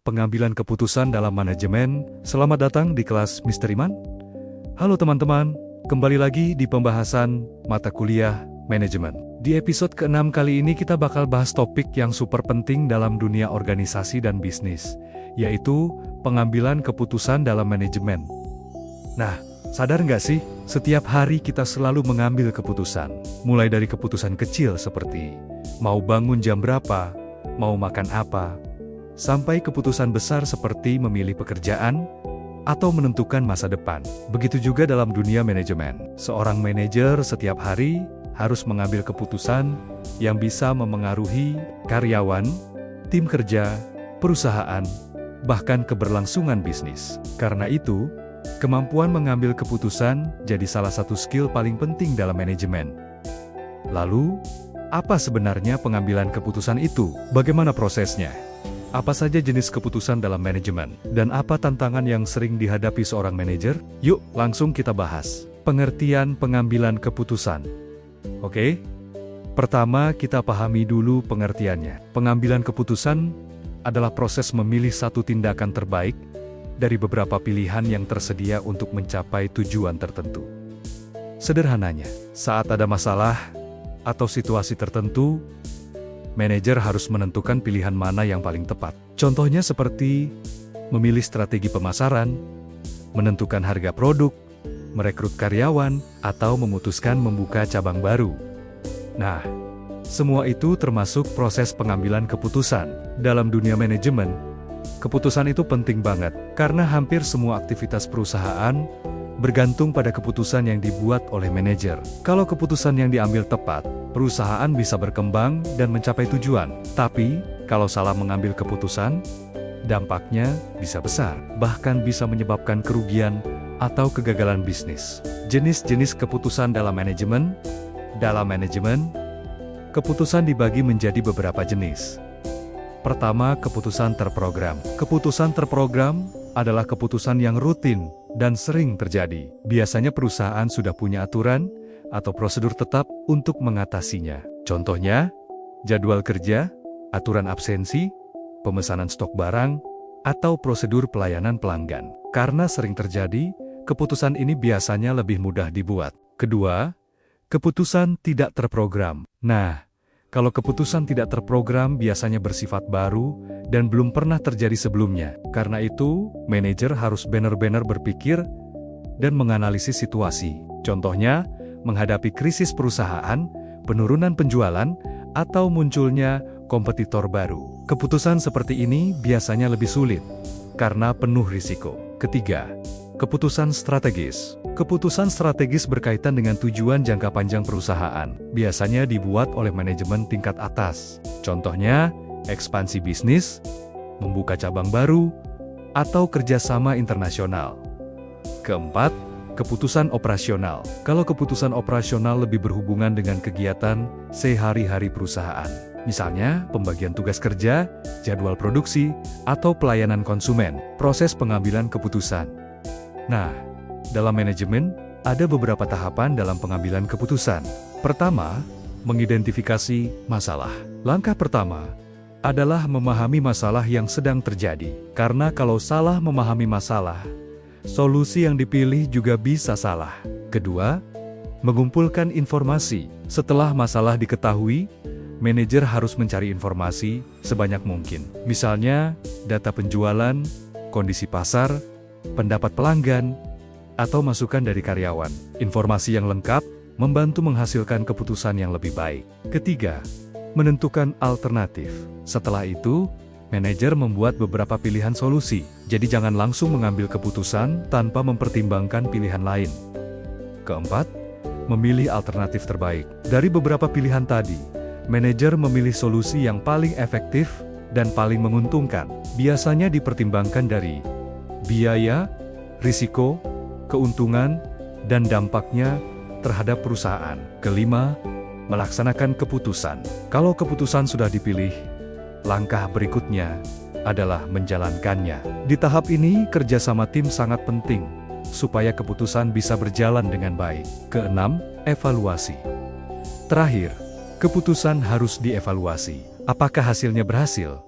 pengambilan keputusan dalam manajemen. Selamat datang di kelas Mr. Iman. Halo teman-teman, kembali lagi di pembahasan mata kuliah manajemen. Di episode ke-6 kali ini kita bakal bahas topik yang super penting dalam dunia organisasi dan bisnis, yaitu pengambilan keputusan dalam manajemen. Nah, sadar nggak sih, setiap hari kita selalu mengambil keputusan, mulai dari keputusan kecil seperti mau bangun jam berapa, mau makan apa, sampai keputusan besar seperti memilih pekerjaan atau menentukan masa depan. Begitu juga dalam dunia manajemen. Seorang manajer setiap hari harus mengambil keputusan yang bisa memengaruhi karyawan, tim kerja, perusahaan, bahkan keberlangsungan bisnis. Karena itu, kemampuan mengambil keputusan jadi salah satu skill paling penting dalam manajemen. Lalu, apa sebenarnya pengambilan keputusan itu? Bagaimana prosesnya? Apa saja jenis keputusan dalam manajemen? Dan apa tantangan yang sering dihadapi seorang manajer? Yuk, langsung kita bahas. Pengertian pengambilan keputusan. Oke? Pertama, kita pahami dulu pengertiannya. Pengambilan keputusan adalah proses memilih satu tindakan terbaik dari beberapa pilihan yang tersedia untuk mencapai tujuan tertentu. Sederhananya, saat ada masalah atau situasi tertentu, manajer harus menentukan pilihan mana yang paling tepat. Contohnya seperti memilih strategi pemasaran, menentukan harga produk, merekrut karyawan, atau memutuskan membuka cabang baru. Nah, semua itu termasuk proses pengambilan keputusan. Dalam dunia manajemen, keputusan itu penting banget, karena hampir semua aktivitas perusahaan bergantung pada keputusan yang dibuat oleh manajer. Kalau keputusan yang diambil tepat, perusahaan bisa berkembang dan mencapai tujuan. Tapi, kalau salah mengambil keputusan, dampaknya bisa besar, bahkan bisa menyebabkan kerugian atau kegagalan bisnis. Jenis-jenis keputusan dalam manajemen. Dalam manajemen, keputusan dibagi menjadi beberapa jenis. Pertama, keputusan terprogram. Keputusan terprogram adalah keputusan yang rutin dan sering terjadi. Biasanya perusahaan sudah punya aturan atau prosedur tetap untuk mengatasinya. Contohnya, jadwal kerja, aturan absensi, pemesanan stok barang, atau prosedur pelayanan pelanggan. Karena sering terjadi, keputusan ini biasanya lebih mudah dibuat. Kedua, keputusan tidak terprogram. Nah, kalau keputusan tidak terprogram biasanya bersifat baru dan belum pernah terjadi sebelumnya. Karena itu, manajer harus benar-benar berpikir dan menganalisis situasi. Contohnya, menghadapi krisis perusahaan, penurunan penjualan, atau munculnya kompetitor baru. Keputusan seperti ini biasanya lebih sulit karena penuh risiko. Ketiga, keputusan strategis. Keputusan strategis berkaitan dengan tujuan jangka panjang perusahaan. Biasanya dibuat oleh manajemen tingkat atas. Contohnya, ekspansi bisnis, membuka cabang baru, atau kerjasama internasional. Keempat, keputusan operasional. Kalau keputusan operasional lebih berhubungan dengan kegiatan sehari-hari perusahaan. Misalnya, pembagian tugas kerja, jadwal produksi, atau pelayanan konsumen. Proses pengambilan keputusan. Nah, dalam manajemen, ada beberapa tahapan dalam pengambilan keputusan. Pertama, mengidentifikasi masalah. Langkah pertama adalah memahami masalah yang sedang terjadi. Karena kalau salah memahami masalah, solusi yang dipilih juga bisa salah. Kedua, mengumpulkan informasi. Setelah masalah diketahui, manajer harus mencari informasi sebanyak mungkin. Misalnya, data penjualan, kondisi pasar, pendapat pelanggan, atau masukan dari karyawan. Informasi yang lengkap membantu menghasilkan keputusan yang lebih baik. Ketiga, menentukan alternatif. Setelah itu, manajer membuat beberapa pilihan solusi. Jadi jangan langsung mengambil keputusan tanpa mempertimbangkan pilihan lain. Keempat, memilih alternatif terbaik. Dari beberapa pilihan tadi, manajer memilih solusi yang paling efektif dan paling menguntungkan. Biasanya dipertimbangkan dari biaya, risiko, keuntungan, dan dampaknya terhadap perusahaan. Kelima, melaksanakan keputusan. Kalau keputusan sudah dipilih, langkah berikutnya adalah menjalankannya. Di tahap ini, kerjasama tim sangat penting, supaya keputusan bisa berjalan dengan baik. Keenam, evaluasi. Terakhir, keputusan harus dievaluasi. Apakah hasilnya berhasil?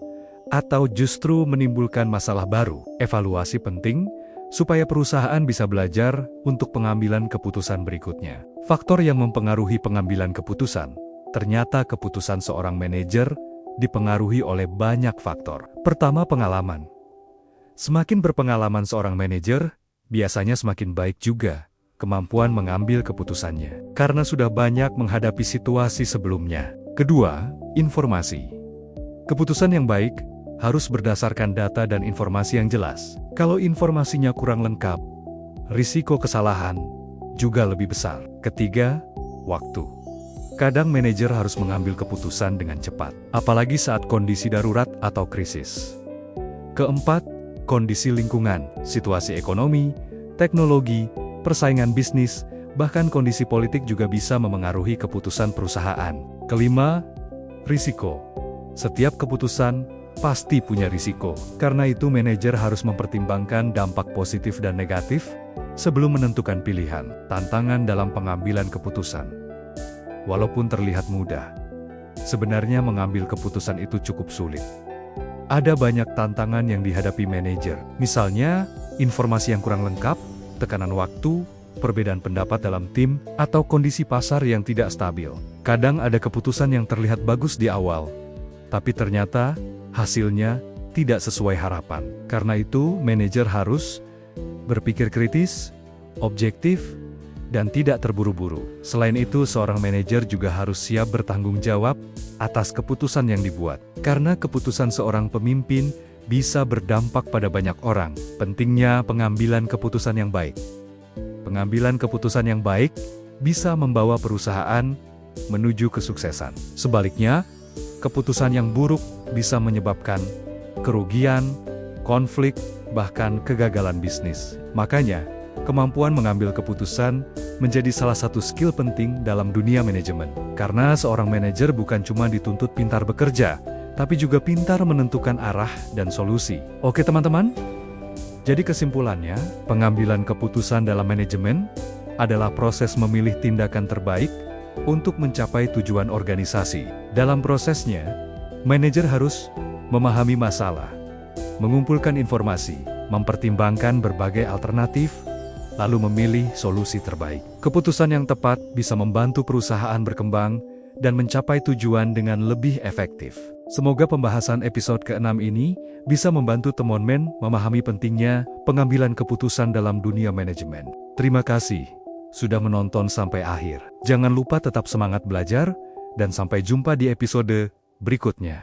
atau justru menimbulkan masalah baru. Evaluasi penting supaya perusahaan bisa belajar untuk pengambilan keputusan berikutnya. Faktor yang mempengaruhi pengambilan keputusan, ternyata keputusan seorang manajer dipengaruhi oleh banyak faktor. Pertama, pengalaman. Semakin berpengalaman seorang manajer, biasanya semakin baik juga kemampuan mengambil keputusannya, karena sudah banyak menghadapi situasi sebelumnya. Kedua, informasi. Keputusan yang baik harus berdasarkan data dan informasi yang jelas. Kalau informasinya kurang lengkap, risiko kesalahan juga lebih besar. Ketiga, waktu. Kadang manajer harus mengambil keputusan dengan cepat, apalagi saat kondisi darurat atau krisis. Keempat, kondisi lingkungan, situasi ekonomi, teknologi, persaingan bisnis, bahkan kondisi politik juga bisa memengaruhi keputusan perusahaan. Kelima, risiko. Setiap keputusan pasti punya risiko. Karena itu manajer harus mempertimbangkan dampak positif dan negatif sebelum menentukan pilihan. Tantangan dalam pengambilan keputusan. Walaupun terlihat mudah, sebenarnya mengambil keputusan itu cukup sulit. Ada banyak tantangan yang dihadapi manajer. Misalnya, informasi yang kurang lengkap, tekanan waktu, perbedaan pendapat dalam tim, atau kondisi pasar yang tidak stabil. Kadang ada keputusan yang terlihat bagus di awal, tapi ternyata hasilnya tidak sesuai harapan. Karena itu, manajer harus berpikir kritis, objektif, dan tidak terburu-buru. Selain itu, seorang manajer juga harus siap bertanggung jawab atas keputusan yang dibuat. Karena keputusan seorang pemimpin bisa berdampak pada banyak orang. Pentingnya pengambilan keputusan yang baik. Pengambilan keputusan yang baik bisa membawa perusahaan menuju kesuksesan. Sebaliknya, keputusan yang buruk bisa menyebabkan kerugian, konflik, bahkan kegagalan bisnis. Makanya, kemampuan mengambil keputusan menjadi salah satu skill penting dalam dunia manajemen. Karena seorang manajer bukan cuma dituntut pintar bekerja, tapi juga pintar menentukan arah dan solusi. Oke teman-teman, jadi kesimpulannya, pengambilan keputusan dalam manajemen adalah proses memilih tindakan terbaik untuk mencapai tujuan organisasi. Dalam prosesnya, manajer harus memahami masalah, mengumpulkan informasi, mempertimbangkan berbagai alternatif, lalu memilih solusi terbaik. Keputusan yang tepat bisa membantu perusahaan berkembang dan mencapai tujuan dengan lebih efektif. Semoga pembahasan episode ke-6 ini bisa membantu teman-teman memahami pentingnya pengambilan keputusan dalam dunia manajemen. Terima kasih sudah menonton sampai akhir. Jangan lupa tetap semangat belajar, dan sampai jumpa di episode berikutnya.